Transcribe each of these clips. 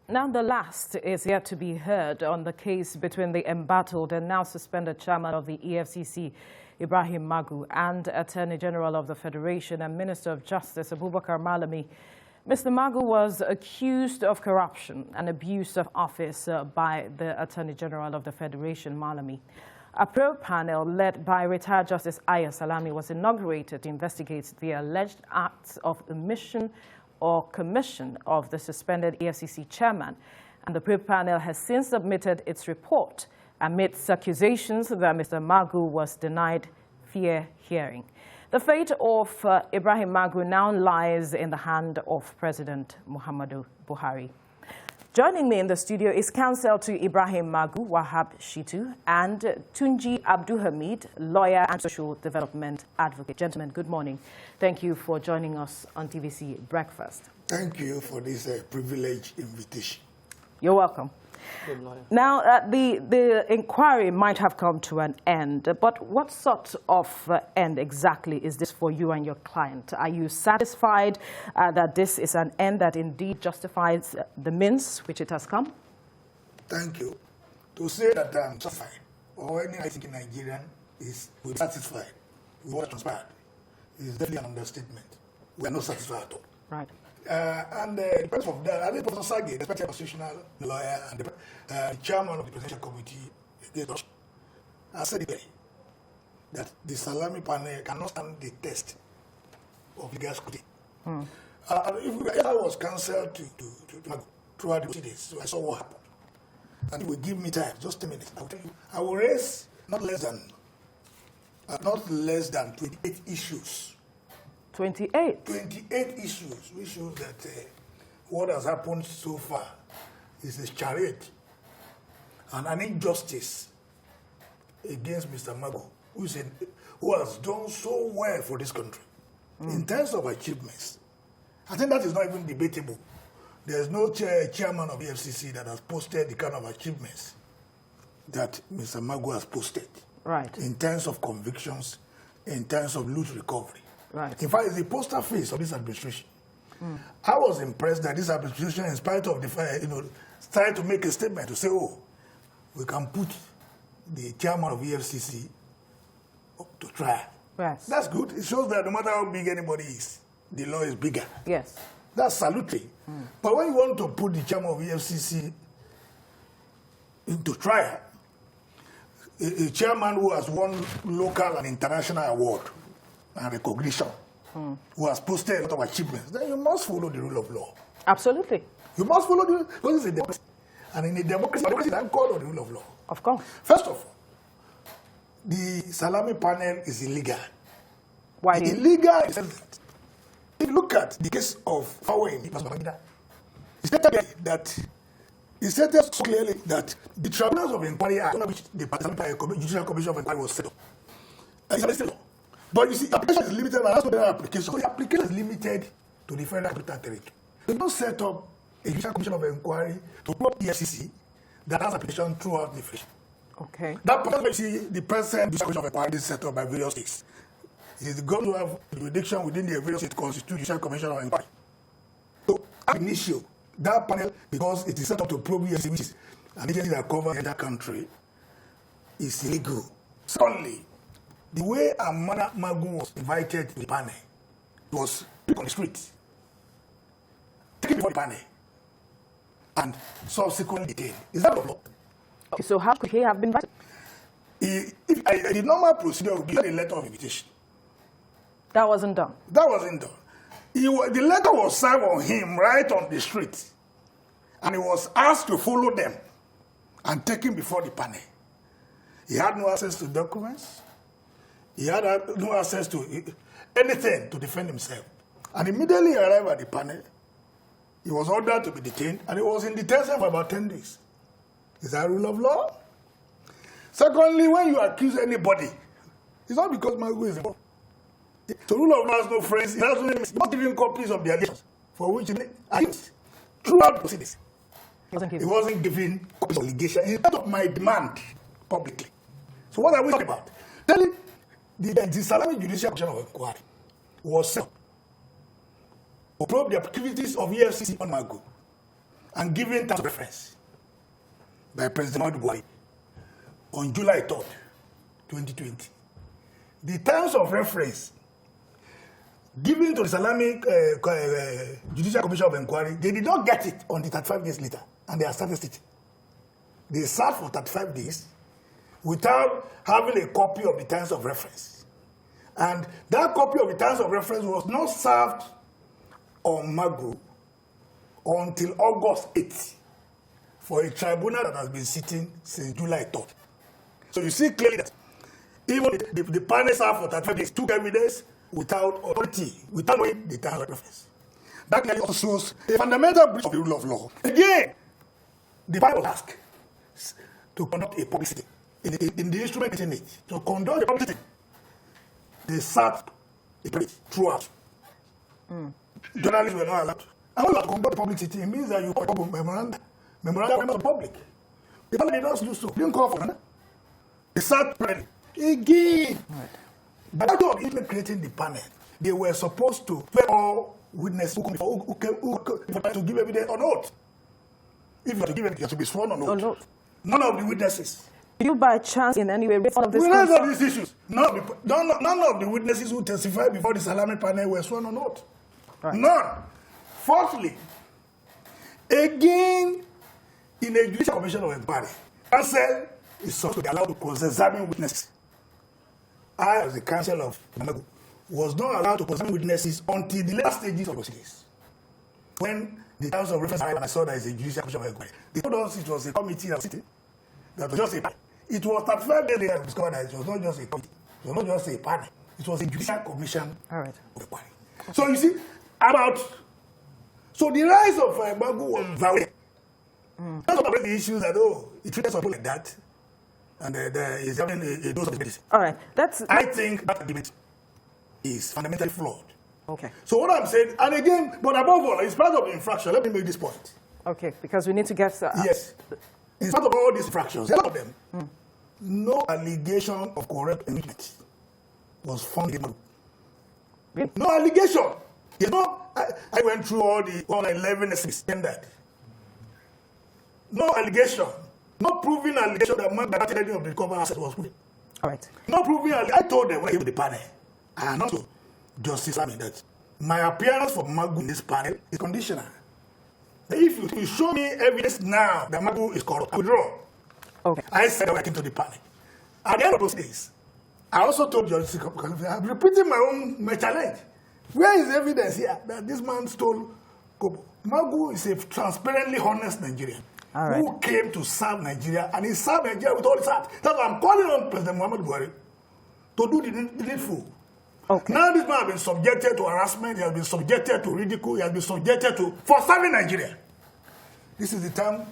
Now, the last is yet to be heard on the case between the embattled and now suspended chairman of the EFCC, Ibrahim Magu, and Attorney General of the Federation and Minister of Justice, Abubakar Malami. Mr. Magu was accused of corruption and abuse of office by the Attorney General of the Federation, Malami. A probe panel led by retired Justice Aya Salami was inaugurated to investigate the alleged acts of omission or commission of the suspended EFCC chairman. And the probe panel has since submitted its report amidst accusations that Mr. Magu was denied fair hearing. The fate of Ibrahim Magu now lies in the hand of President Muhammadu Buhari. Joining me in the studio is counsel to Ibrahim Magu, Wahab Shitu, and Tunji Abdulhamid, lawyer and social development advocate. Gentlemen, good morning. Thank you for joining us on TVC Breakfast. Thank you for this privileged invitation. You're welcome. Good morning. Now, the inquiry might have come to an end, but what sort of end exactly is this for you and your client? Are you satisfied that this is an end that indeed justifies the means which it has come? Thank you. To say that I'm satisfied, or any I think in Nigerian is satisfied with what transpired, is definitely an understatement. We are not satisfied at all. Right. And the purpose of that, I think Professor Sage, the respected constitutional lawyer and the chairman of the presidential committee against us, has said it that the Salami panel cannot stand the test of legal scrutiny. If I was cancelled to throughout the proceedings, so I saw what happened. And if you give me time, just 10 minutes, I will tell you, I will raise not less than 28 issues. 28? 28 issues, which shows that what has happened so far is a charade and an injustice against Mr. Magu, who has done so well for this country. In terms of achievements, I think that is not even debatable. There is no chairman of the FCC that has posted the kind of achievements that Mr. Magu has posted. Right. In terms of convictions, in terms of loot recovery. Right. In fact, it's the poster face of this administration. I was impressed that this administration, in spite of the, started to make a statement to say, oh, we can put the chairman of EFCC up to trial. Yes. That's good. It shows that no matter how big anybody is, the law is bigger. Yes. That's salutary. But when you want to put the chairman of EFCC into trial, a chairman who has won local and international award and recognition, who has posted a lot of achievements, then you must follow the rule of law. Absolutely. You must follow the rule, because it's a democracy. And in a democracy, I'm called on the rule of law. Of course. First of all, the Salami panel is illegal. Why? Illegal is that if you look at the case of Faway, it stated so clearly that the tribunals of inquiry act under which the judicial commission of inquiry was set up. But you see, application is limited, and that's not the application. So the application is limited to the federal capital territory. You don't set up a judicial commission of inquiry to probe EFCC that has application throughout the federation. Okay. That person, you see, the present judicial commission of inquiry is set up by various states. It is going to have jurisdiction within the various states constitute judicial commission of inquiry. So, ab initio, that panel, because it is set up to probe EFCC, which is an agency that covers the entire country, is illegal. Secondly, the way Amana Magu was invited to the panel was picked on the street, taken before the panel, and subsequently detained. Is that law? Okay, so how could he have been invited? The normal procedure would be a letter of invitation. That wasn't done. That wasn't done. The letter was served on him right on the street, and he was asked to follow them and taken before the panel. He had no access to documents. He had no access to anything to defend himself. And immediately he arrived at the panel, he was ordered to be detained, and he was in detention for about 10 days. Is that rule of law? Secondly, when you accuse anybody, it's not because Magu is involved. The rule of law has no friends. It has no names. Not even copies of the allegations for which he accused throughout the proceedings. He wasn't giving copies of allegations instead of my demand publicly. So what are we talking about? Telling the Salami Judicial Commission of Inquiry was set up to probe the activities of EFCC on Magu. and given terms of reference by President Magu on July 3rd, 2020. The terms of reference given to the Islamic Judicial Commission of Inquiry, they did not get it until 35 days later, and they are started it. They sat for 35 days without having a copy of the terms of reference. And that copy of the terms of reference was not served on Magu until August 8th for a tribunal that has been sitting since July 3rd. So you see clearly that even the panel served for 35 days took evidence without authority, without knowing the terms of reference. That clearly also shows a fundamental breach of the rule of law. Again, the panel was asked to conduct a publicity in the instrument in it. To conduct a publicity, they sat a place throughout. Journalists were not allowed. And when you conduct a publicity, it means that you call memoranda of the public. The panel did not do so. They didn't call for that. They sat ready. Again. Right. But after even creating the panel, they were supposed to pay all witnesses who to give evidence or not. If you have to give evidence, you have to be sworn or not. None of the witnesses. Did you by chance in any way refer of this? None of these issues. None of the witnesses who testified before the Salami panel were sworn or not. Right. None. Fourthly, again, in a judicial commission of inquiry, counsel is supposed to be allowed to cross-examine witnesses. I, as the counsel of Magu, was not allowed to cross-examine witnesses until the last stages of proceedings. When the terms of reference arrived and I saw that it's a judicial commission of inquiry, they told us it was a committee that was sitting. That was just a panel. It was 35 days later discovered that it was not just a committee. It was not just a panel. It was a judicial commission of inquiry. Okay. So you see, so the rise of Magu was violent. That's one of the issues that, he treated something like that, and he's having a dose of medicine. All right. I think that argument is fundamentally flawed. Okay. So what I'm saying, and again, but above all, it's part of the infraction. Let me make this point. Okay, because we need to get... yes. In spite of all these infractions, a lot of them, no allegation of corrupt enrichment was found in Magu. Really? No allegation. You know, I went through all the 11 standard. No allegation. No proven allegation that Magu any of the recovered assets was proven. All right. No proven allegation. I told them when I came to the panel, and also Justice Lamy, that my appearance for Magu in this panel is conditional. If you show me evidence now that Magu is corrupt, I withdraw. Okay. I said when I came to the panel. At the end of those days, I also told Justice Lamy, I'm repeating my challenge. Where is evidence here that this man stole Kobo? Magu is a transparently honest Nigerian who came to serve Nigeria, and he served Nigeria with all his heart. That's why I'm calling on President Muhammadu Buhari to do the needful. Okay. Now this man has been subjected to harassment, he has been subjected to ridicule, he has been subjected to for serving Nigeria. This is the time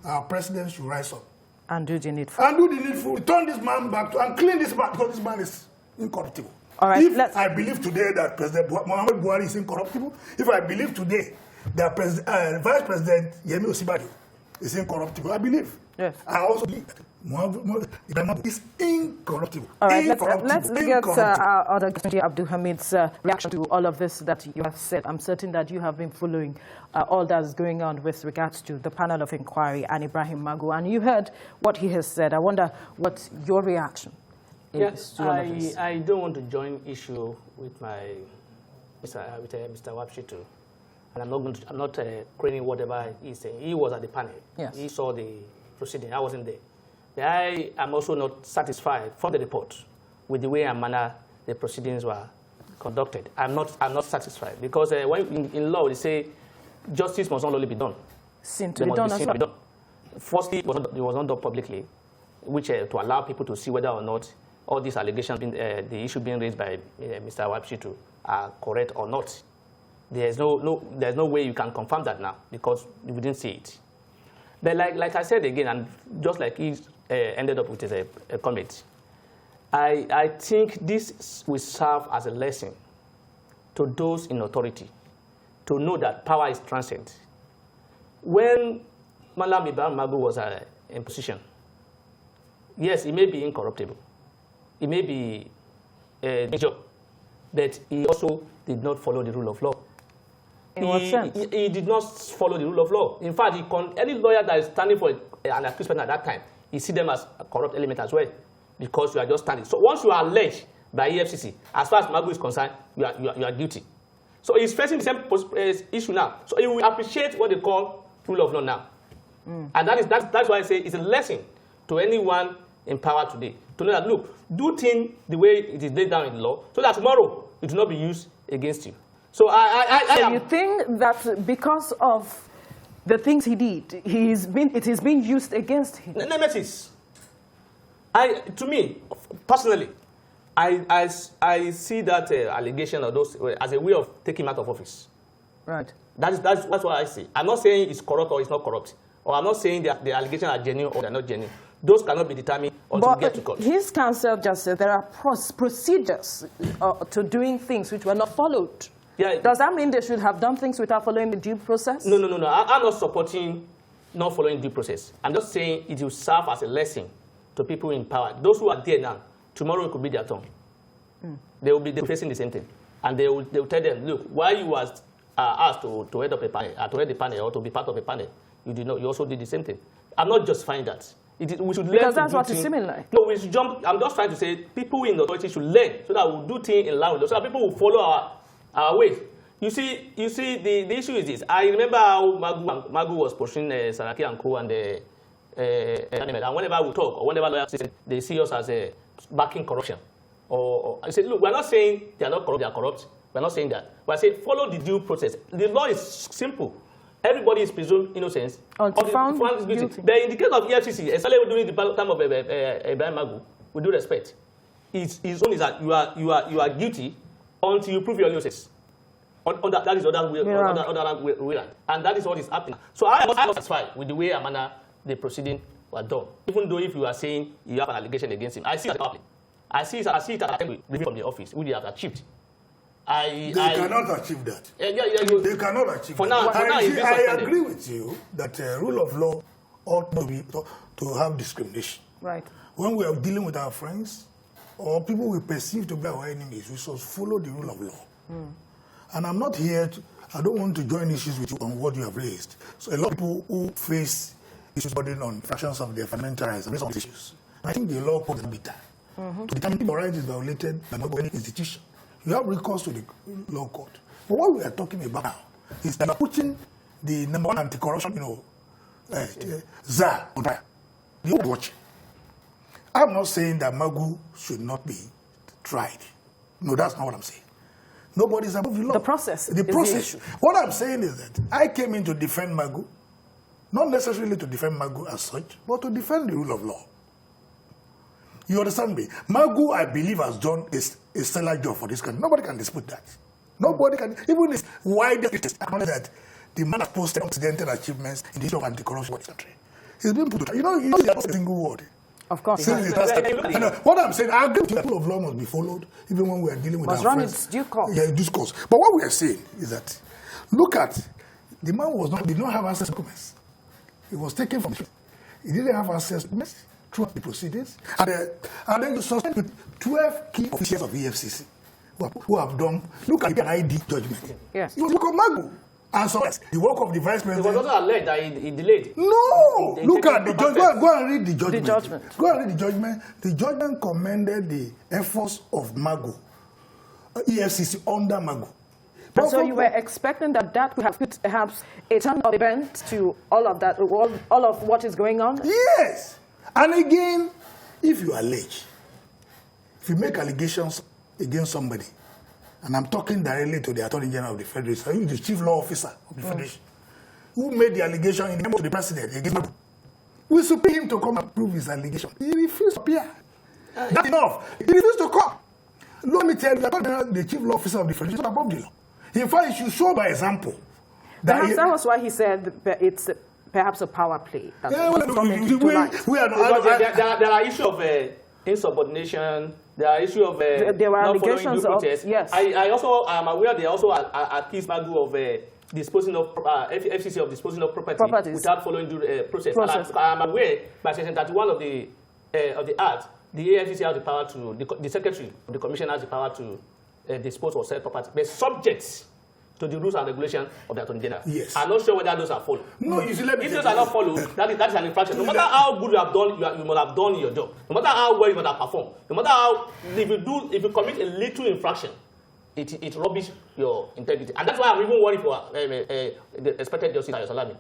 our president should rise up. And do the needful. And do the needful. Return this man back and clean this man, because this man is incorruptible. All right, if I believe today that President Muhammadu Buhari is incorruptible, if I believe today that Vice President Yemi Osinbajo is incorruptible, I believe. Yes. I also believe that Ibrahim is incorruptible. All right, let's get our other question, Abdul Hamid's reaction to all of this that you have said. I'm certain that you have been following all that's going on with regards to the panel of inquiry and Ibrahim Magu, and you heard what he has said. I wonder what your reaction is to all of this. I don't want to join issue with my Mr. Wapshitu. And I'm not creating whatever he's saying. He was at the panel. Yes. He saw the proceeding. I wasn't there. But I am also not satisfied from the report with the way and manner the proceedings were conducted. I'm not satisfied because when in law they say justice must not only be done. Seen to be done. Firstly, it was not done publicly, which to allow people to see whether or not all these allegations, the issue being raised by Mr. Wapshitu, are correct or not. There's no way you can confirm that now because we didn't see it. But like I said again, and just like he ended up with a comment, I think this will serve as a lesson to those in authority to know that power is transient. When Malam Ibrahim Magu was in position, yes, he may be incorruptible, he may be a major, but he also did not follow the rule of law. In what sense? He did not follow the rule of law. In fact, any lawyer that is standing for an accused person at that time, he see them as a corrupt element as well, because you are just standing. So once you are alleged by EFCC, as far as Magu is concerned, you are guilty. So he's facing the same issue now. So he will appreciate what they call rule of law now. And that's why I say it's a lesson to anyone in power today to know that, look, do things the way it is laid down in the law, so that tomorrow it will not be used against you. So So you think that because of the things he did, it is being used against him? Nemesis. To me, personally, I see that allegation of those as a way of taking him out of office. Right. That's what I see. I'm not saying it's corrupt or it's not corrupt. Or I'm not saying that the allegations are genuine or they're not genuine. Those cannot be determined until we get to court. His counsel just said there are procedures to doing things which were not followed. Yeah. Does that mean they should have done things without following the due process? No. I'm not supporting not following due process. I'm just saying it will serve as a lesson to people in power. Those who are there now, tomorrow it could be their turn. They will be facing the same thing. And they will tell them, look, while you was asked to head up a panel, to head the panel or to be part of a panel, you also did the same thing. I'm not justifying that. We should learn. Because that's what it's seeming like. No, we should jump. I'm just trying to say people in the authority should learn so that we'll do things in line with us, so that people will follow our way. You see, the issue is this. I remember how Magu was pushing Saraki and Co. and whenever we talk, or whenever lawyers say they see us as backing corruption. Or I say, look, we're not saying they are not corrupt, they are corrupt. We're not saying that. We're saying follow the due process. The law is simple. Everybody is presumed innocent until found guilty. But in the case of EFCC, especially during the time of Ibrahim Magu, with due respect, his own is that you are guilty until you prove your innocence. That is other way, and that is what is happening. So I am satisfied with the way the proceeding were done. Even though if you are saying you have an allegation against him, I see it as a public. I see it as a review from the office, which they have achieved. They cannot achieve that. They cannot achieve that. I agree with you that rule of law ought to have discrimination. Right. When we are dealing with our friends or people we perceive to be our enemies, we should follow the rule of law. And I'm not here I don't want to join issues with you on what you have raised. So a lot of people who face issues burden on fractions of their fundamental rights and some issues. I think the law code is better. To determine if your right is violated by any institution, you have recourse to the law court. But what we are talking about now is that putting the number one anti-corruption, czar on trial. The old watch. I'm not saying that Magu should not be tried. No, that's not what I'm saying. Nobody's above the law. The process. The process. What I'm saying is that I came in to defend Magu, not necessarily to defend Magu as such, but to defend the rule of law. You understand me? Magu, I believe, has done a stellar job for this country. Nobody can dispute that. Nobody can, even if wider critics acknowledge that the man has posted unprecedented achievements in the issue of anti-corruption in this country. He's been put to trial. You know the a single word. Of course. What I'm saying, I agree with you that the rule of law must be followed, even when we are dealing with our friends. Its due course. Yeah, due course. But what we are saying is that, look at, the man did not have access to documents. He was taken from the street. He didn't have access to documents throughout the proceedings. And then you suspend with 12 key officials of EFCC who have done, look at the ID judgment. Yes. You look at Magu. And so the work of the vice president. It was also alleged that he delayed. No! Look at the judgment. Go and read the judgment. The judgment. Go and read the judgment. The judgment commended the efforts of Magu, EFCC under Magu. And so you were expecting that could have put perhaps a turn of event to all of that, all of what is going on? Yes. And again, if you allege, if you make allegations against somebody, and I'm talking directly to the Attorney General of the Federation, the Chief Law Officer of the Federation, who made the allegation in the name of the President against Magu. We subpoena him to come and prove his allegation. He refused to appear. That's enough. He refused to come. Let me tell you, the Chief Law Officer of the Federation is above the law. In fact, he should show by example. That was why he said it's perhaps a power play. We are not. There are issues of insubordination. There are issues of there were allegations of yes. I also am aware they also accused Magu of disposing of FCC of disposing of property without following due process. And I'm aware by Section 31 of the Act, the AFCC has the power to the Secretary of the Commission has the power to dispose or sell property, but subject to the rules and regulations of the Attorney General. Yes. I'm not sure whether those are followed. No, you see, let me if those are not followed, that is an infraction. No matter how good you have done, you must have done your job. No matter how well you must have performed. No matter how, if you commit a little infraction, it rubbish your integrity. And that's why I'm even worried for the expected Justice Ayo Salami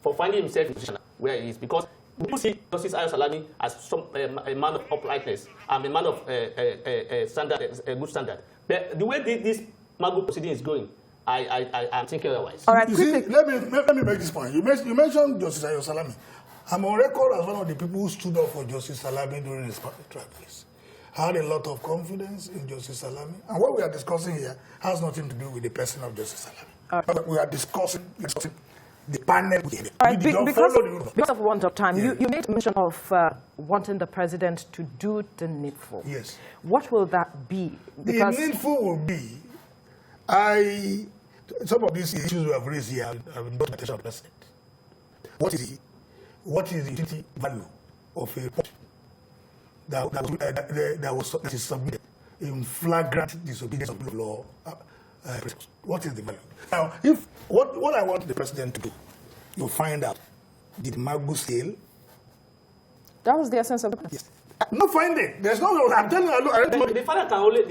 for finding himself in a position where he is. Because people see Justice Ayo Salami as a man of uprightness, a man of a good standard. But the way this Magu proceeding is going, I'm thinking otherwise. All right, you see, let me make this point. You mentioned Justice Ayo Salami. I'm on record as one of the people who stood up for Justice Salami during his trial case. I had a lot of confidence in Justice Salami. And what we are discussing here has nothing to do with the person of Justice Salami. We are discussing the panel. Because of want of time, you made mention of wanting the president to do the needful. Yes. What will that be? Because the needful will be, some of these issues we have raised here have been brought to the attention of the president. What is the utility value of a report that is submitted in flagrant disobedience of the law? What is the value? Now, if what I want the president to do, you'll find out, did Magu steal? That was the essence of the question. Yes. No finding. There's no. I'm telling you. The father can only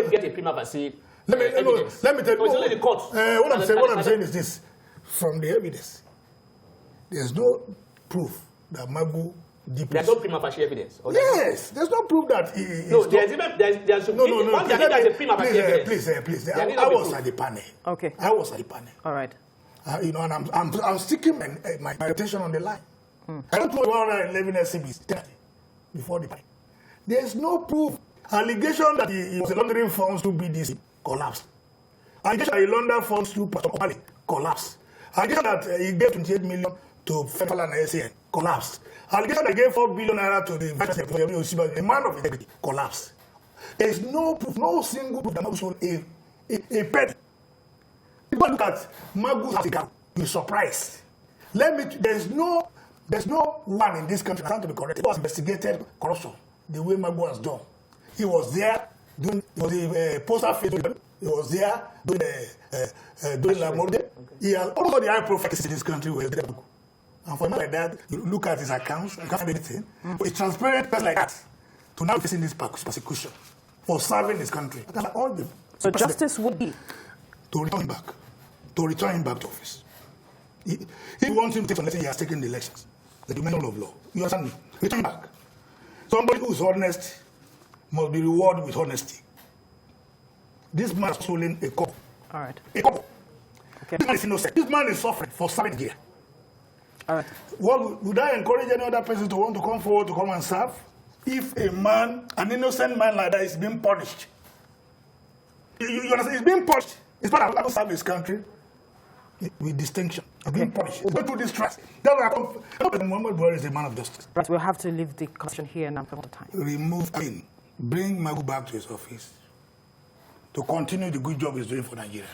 get a prima facie evidence. Let me tell you. It's only the court. What I'm saying is this: from the evidence, there's no proof that Magu. There's no prima facie evidence. Yes, there's no proof that he. No, there's a prima facie evidence. Please. I was at the panel. Okay. I was at the panel. All right. And I'm sticking my attention on the line. I don't know 111 SCBs before the panel. There's no proof. Allegation that he was laundering funds to BDC collapsed. Allegation that he laundered funds to Pastor Omali collapsed. Allegation that he gave 28 million to Federal and ACN collapsed. Allegation that he gave 4 billion naira to the Vice President, a man of integrity, collapsed. There is no proof, no single proof that Magu sold a penny. People look at Magu's house, you'll be surprised. There's no one in this country, I to be correct, who has investigated corruption the way Magu has done. He was there doing the postal face. He was there doing La Morde. He has all the high profiles in this country were there. And for a man like that, you look at his accounts, you can't find anything. But a transparent person like that to now facing this persecution for serving his country. So justice would be to return him back to office. If you want him to take some lesson, he has taken the elections. The dimension of law. You understand me? Return him back. Somebody who is honest must be rewarded with honesty. This man has stolen a couple. All right. A couple. Okay. This man is innocent. This man is suffering for serving here. All right. Would I encourage any other person to want to come forward to come and serve? If an innocent man like that is being punished, you understand? He's being punished. It's part of serve his country with distinction. He's being punished. He's going through this stress. That's why Muhammad Buhari is a man of justice. Right. We'll have to leave the question here now for the time. Bring Magu back to his office to continue the good job he's doing for Nigeria.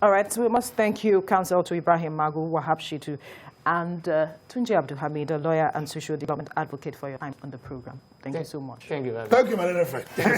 All right. So we must thank you, Counsel to Ibrahim Magu, Wahab Shitu, and Tunji Abdulhamid, a lawyer and social development advocate, for your time on the program. Thank you so much. Thank you very much. Thank you, my little friend.